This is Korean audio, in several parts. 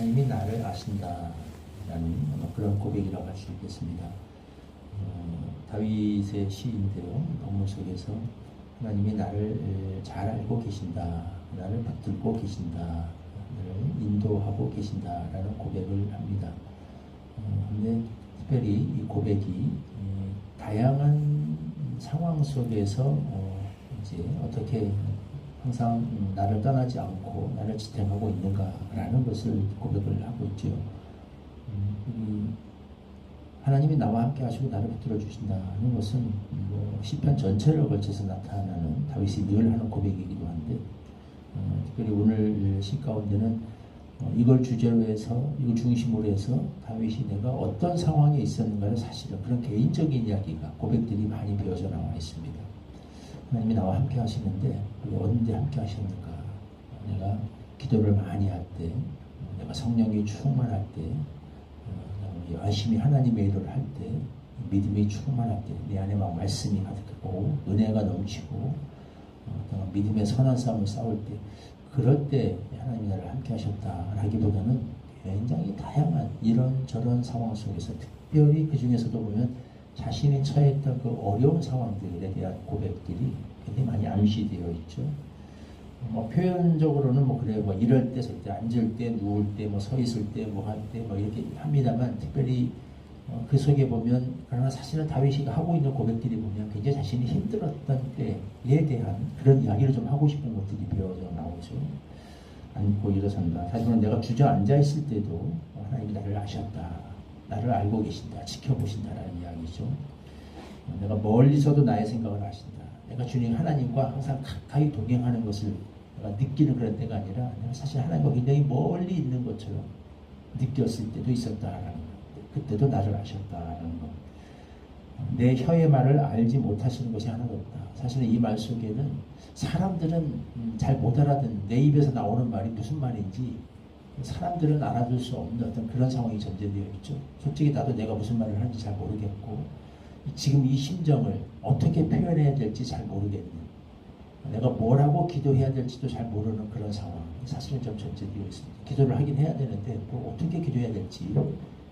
하나님이 나를 아신다라는 그런 고백이라고 할 수 있겠습니다. 다윗의 시인데요. 본문 속에서 하나님이 나를 잘 알고 계신다, 나를 붙들고 계신다, 나를 인도하고 계신다라는 고백을 합니다. 근데 특별히 이 고백이 다양한 상황 속에서 이제 어떻게 항상 나를 떠나지 않고 나를 지탱하고 있는가라는 것을 고백을 하고 있죠. 하나님이 나와 함께 하시고 나를 붙들어 주신다는 것은 시편 전체를 걸쳐서 나타나는 다윗이 늘 하는 고백이기도 한데, 특별히 오늘 시 가운데는 이걸 주제로 해서, 이걸 중심으로 해서 다윗이 내가 어떤 상황에 있었는가를 사실은 그런 개인적인 이야기가, 고백들이 많이 배어져 나와 있습니다. 하나님이 나와 함께 하시는데 언제 함께 하셨는가? 내가 기도를 많이 할 때, 내가 성령이 충만할 때, 열심히 하나님의 일을 할 때, 믿음이 충만할 때, 내 안에 막 말씀이 가득하고 은혜가 넘치고 믿음의 선한 싸움을 싸울 때, 그럴 때 하나님이 나를 함께 하셨다라기보다는 굉장히 다양한 이런저런 상황 속에서, 특별히 그 중에서도 보면 자신이 처했던 그 어려운 상황들에 대한 고백들이 굉장히 많이 암시되어 있죠. 표현적으로는 그래요. 이럴 때, 설 때, 앉을 때, 누울 때, 서 있을 때, 할 때, 이렇게 합니다만, 특별히 그 속에 보면, 그러나 사실은 다윗이 하고 있는 고백들이 보면 굉장히 자신이 힘들었던 때에 대한 그런 이야기를 좀 하고 싶은 것들이 배워져 나오죠. 앉고 일어선다. 사실은 내가 주저앉아 있을 때도 하나님이 나를 아셨다, 나를 알고 계신다, 지켜보신다라는 이야기죠. 내가 멀리서도 나의 생각을 아신다. 내가 주님 하나님과 항상 가까이 동행하는 것을 내가 느끼는 그런 때가 아니라, 내가 사실 하나님과 굉장히 멀리 있는 것처럼 느꼈을 때도 있었다라는 것. 그때도 나를 아셨다라는 것. 내 혀의 말을 알지 못하시는 것이 하나도 없다. 사실은 이 말 속에는 사람들은 잘 못 알아듣는, 내 입에서 나오는 말이 무슨 말인지 사람들은 알아들 수 없는 어떤 그런 상황이 전제되어 있죠. 솔직히 나도 내가 무슨 말을 하는지 잘 모르겠고, 지금 이 심정을 어떻게 표현해야 될지 잘 모르겠는, 내가 뭐라고 기도해야 될지도 잘 모르는 그런 상황, 사실은 좀 전제되어 있습니다. 기도를 하긴 해야 되는데 또 어떻게 기도해야 될지,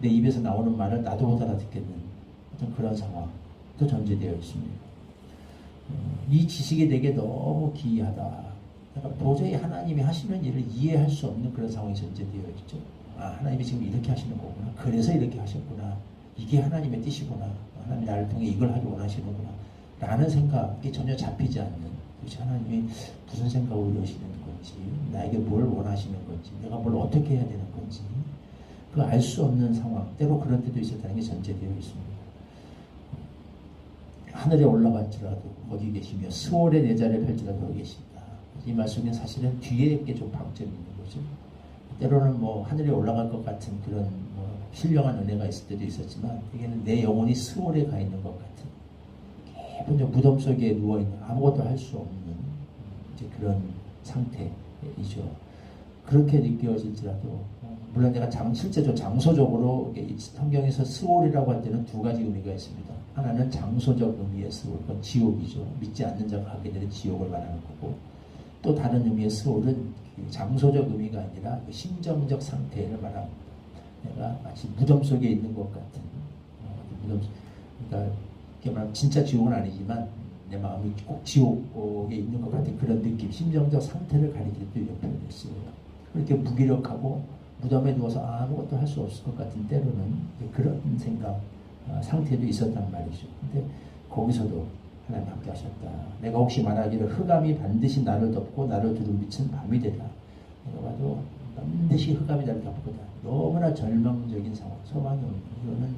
내 입에서 나오는 말을 나도 못 알아듣겠는 어떤 그런 상황도 전제되어 있습니다. 이 지식이 내게 너무 기이하다. 그러니까 도저히 하나님이 하시는 일을 이해할 수 없는 그런 상황이 전제되어 있죠. 하나님이 지금 이렇게 하시는 거구나, 그래서 이렇게 하셨구나, 이게 하나님의 뜻이구나, 하나님이 나를 통해 이걸 하기 원하시는구나 라는 생각이 전혀 잡히지 않는, 도대체 하나님이 무슨 생각을 이루시는 건지, 나에게 뭘 원하시는 건지, 내가 뭘 어떻게 해야 되는 건지, 그 알 수 없는 상황, 때로 그런 때도 있었다는 게 전제되어 있습니다. 하늘에 올라갈지라도 거기 계시며 스월의 내자를 펼지라도 거기 계신다. 이 말씀은 사실은 뒤에 있게 좀 방점이 있는 거죠. 때로는 하늘에 올라갈 것 같은 그런 신령한 은혜가 있을 때도 있었지만, 이게는 내 영혼이 스월에 가 있는 것 같은, 깊은 무덤 속에 누워있는, 아무것도 할 수 없는 이제 그런 상태이죠. 그렇게 느껴질지라도, 물론 내가 실제로 장소적으로 성경에서 스월이라고 할 때는 두 가지 의미가 있습니다. 하나는 장소적 의미의 스월, 그건 지옥이죠. 믿지 않는 자가 가게 되는 지옥을 말하는 거고, 또 다른 의미의 스월은 장소적 의미가 아니라 심정적 상태를 말합니다. 내가 마치 무덤 속에 있는 것 같은, 그러니까 진짜 지옥은 아니지만 내 마음이 꼭 지옥에 있는 것 같은 그런 느낌, 심정적 상태를 가리킬 때 이런 표현을 써요. 그렇게 무기력하고 무덤에 누워서 아무것도 할 수 없을 것 같은 때로는 그런 생각, 상태도 있었단 말이죠. 근데 거기서도 하나님 함께 하셨다. 내가 혹시 말하기를 흑암이 반드시 나를 덮고 나를 두루미친 밤이 되라. 내가 봐도 반드시 흑암이 나를 덮을 거다. 너무나 절망적인 상황, 소망이 없는, 이거는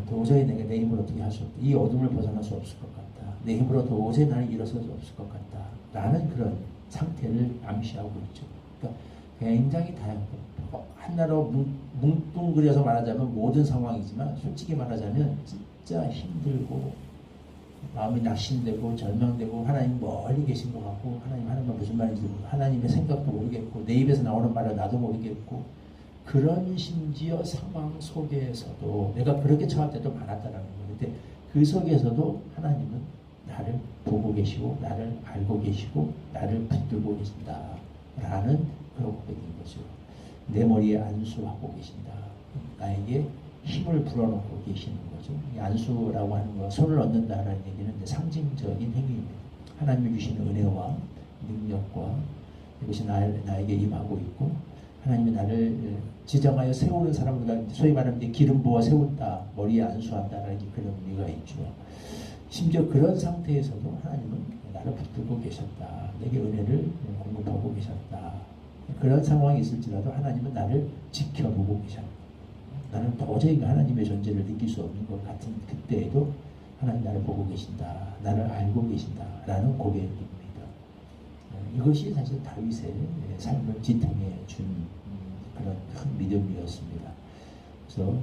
도저히 내가 내 힘으로 어떻게 할 수 없다. 이 어둠을 벗어날 수 없을 것 같다. 내 힘으로 도저히 나는 일어설 수 없을 것 같다. 라는 그런 상태를 암시하고 있죠. 그러니까 굉장히 다양하고, 하나로 뭉뚱그려서 말하자면 모든 상황이지만, 솔직히 말하자면 진짜 힘들고 마음이 낙심되고 절망되고, 하나님 멀리 계신 것 같고, 하나님은 무슨 말인지 모르고, 하나님의 생각도 모르겠고, 내 입에서 나오는 말을 나도 모르겠고, 그런 심지어 상황 속에서도 내가 그렇게 처할 때도 많았다라는 거예요. 근데 그 속에서도 하나님은 나를 보고 계시고, 나를 알고 계시고, 나를 붙들고 계신다 라는 그런 고백인 거죠. 내 머리에 안수하고 계신다. 나에게 힘을 불어넣고 계시는 거죠. 이 안수라고 하는 거, 손을 얻는다라는 얘기는 상징적인 행위입니다. 하나님이 주시는 은혜와 능력과 이것이 나에게 임하고 있고, 하나님이 나를 지정하여 세우는 사람보다 소위 말하는 기름 부어 세운다, 머리에 안수한다라는 그런 의미가 있죠. 심지어 그런 상태에서도 하나님은 나를 붙들고 계셨다. 내게 은혜를 공급하고 계셨다. 그런 상황이 있을지라도 하나님은 나를 지켜보고 계셨다. 나는 도저히 하나님의 존재를 느낄 수 없는 것 같은 그때에도 하나님 나를 보고 계신다. 나를 알고 계신다. 라는 고백입니다. 이것이 사실 다윗의 삶을 지탱해 준 그런 큰 믿음이었습니다. 그래서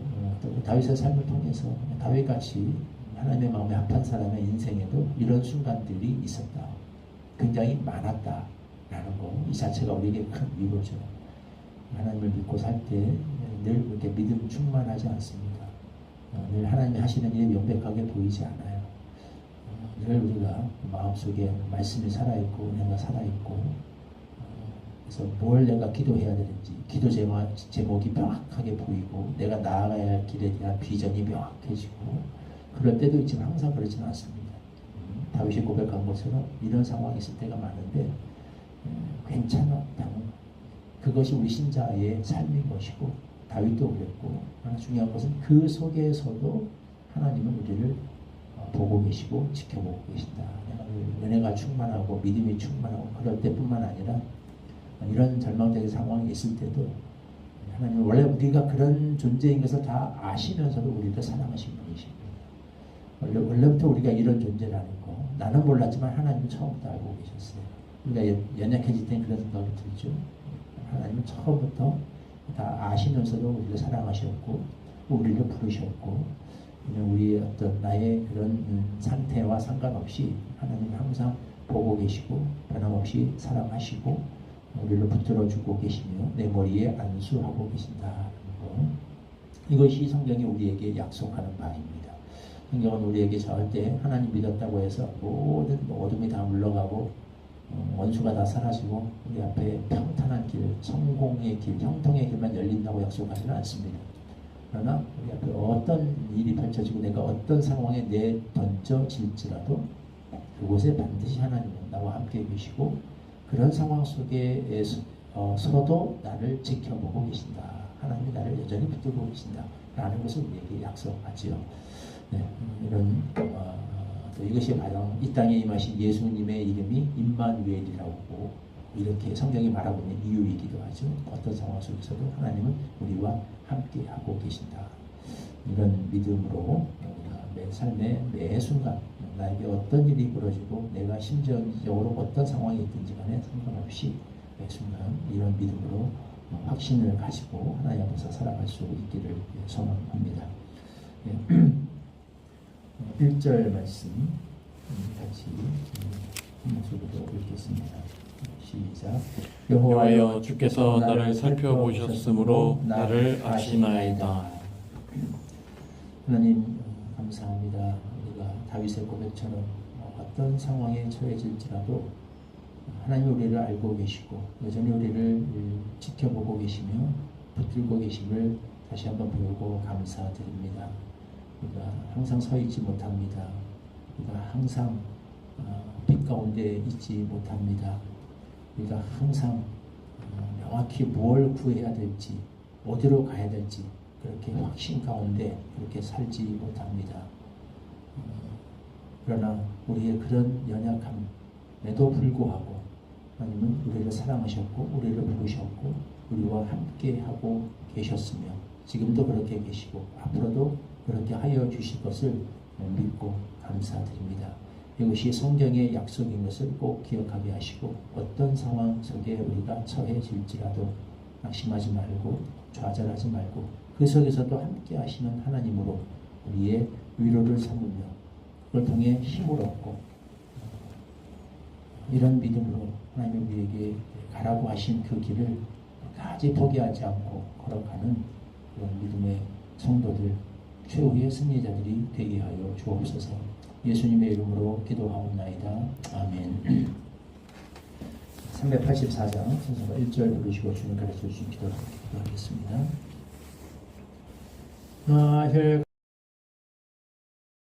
다윗의 삶을 통해서 다윗같이 하나님의 마음에 합한 사람의 인생에도 이런 순간들이 있었다. 굉장히 많았다. 라는 거, 이 자체가 우리에게 큰 위로죠. 하나님을 믿고 살 때 늘 그렇게 믿음 충만하지 않습니다. 늘 하나님이 하시는 일이 명백하게 보이지 않아요. 늘 우리가 마음속에 말씀이 살아있고 은혜가 살아있고, 그래서 뭘 내가 기도해야 되는지 기도 제목이 명확하게 보이고 내가 나아가야 할 길에 대한 비전이 명확해지고, 그럴 때도 있지만 항상 그렇지는 않습니다. 다윗이 고백한 것처럼 이런 상황이 있을 때가 많은데 괜찮아. 그것이 우리 신자의 삶인 것이고, 다윗도 그랬고, 중요한 것은 그 속에서도 하나님은 우리를 보고 계시고 지켜보고 계신다. 은혜가 충만하고 믿음이 충만하고 그럴 때뿐만 아니라 이런 절망적인 상황이 있을 때도 하나님은 원래 우리가 그런 존재인 것을 다 아시면서도 우리를 사랑하신 분이십니다. 원래부터 우리가 이런 존재라는 거 나는 몰랐지만 하나님은 처음부터 알고 계셨어요. 우리가 연약해질 때 그런 생각이 들죠. 하나님은 처음부터 다 아시면서도 우리를 사랑하셨고 우리를 부르셨고, 우리의 어떤 나의 그런 상태와 상관없이 하나님은 항상 보고 계시고 변함없이 사랑하시고 우리를 붙들어주고 계시며 내 머리에 안수하고 계신다는 것, 이것이 성경이 우리에게 약속하는 바입니다. 성경은 우리에게 절대 하나님 믿었다고 해서 모든 어둠이 다 물러가고 원수가 다 사라지고 우리 앞에 평탄한 길, 성공의 길, 형통의 길만 열린다고 약속하지는 않습니다. 그러나 우리 앞에 어떤 일이 펼쳐지고 내가 어떤 상황에 내던져질지라도 그곳에 반드시 하나님은 나와 함께 계시고 그런 상황 속에 서도 나를 지켜보고 계신다. 하나님이 나를 여전히 붙들고 계신다. 라는 것을 우리에게 약속하지요. 네, 이런 또 이것이 가장 이 땅에 임하신 예수님의 이름이 임마누엘이라고 이렇게 성경이 말하고 있는 이유이기도 하죠. 어떤 상황 속에서도 하나님은 우리와 함께 하고 계신다. 이런 믿음으로 우리가 내 삶의 매 순간 나에게 어떤 일이 벌어지고 내가 심정적으로 어떤 상황이 있든지 간에 상관없이 매 순간 이런 믿음으로 확신을 가지고 하나님 앞에서 살아갈 수 있기를 소망합니다. 1절 말씀 같이 한 목소리로 읽겠습니다. 시작. 여호와여, 주께서 나를 살펴보셨으므로 나를 아시나이다. 하나님 감사합니다. 우리가 다윗의 고백처럼 어떤 상황에 처해질지라도 하나님이 우리를 알고 계시고 여전히 우리를 지켜보고 계시며 붙들고 계심을 다시 한번 배우고 감사드립니다. 우리가 항상 서 있지 못합니다. 우리가 항상 빛 가운데 있지 못합니다. 우리가 항상 명확히 뭘 구해야 될지 어디로 가야 될지 그렇게 확신 가운데 그렇게 살지 못합니다. 그러나 우리의 그런 연약함에도 불구하고 하나님은 우리를 사랑하셨고 우리를 부르셨고 우리와 함께 하고 계셨으며 지금도 그렇게 계시고 앞으로도 그렇게 하여 주실 것을 믿고 감사드립니다. 이것이 성경의 약속인 것을 꼭 기억하게 하시고 어떤 상황 속에 우리가 처해질지라도 낙심하지 말고 좌절하지 말고 그 속에서도 함께 하시는 하나님으로 우리의 위로를 삼으며 그걸 통해 힘을 얻고 이런 믿음으로 하나님이 우리에게 가라고 하신 그 길을 끝까지 포기하지 않고 걸어가는 그런 믿음의 성도들, 최후의 승리자들이 되게 하여 주옵소서. 예수님의 이름으로 기도하옵나이다. 아멘. 384장 순서가 1절 부르시고 주님 가르쳐 주신 기도하겠습니다.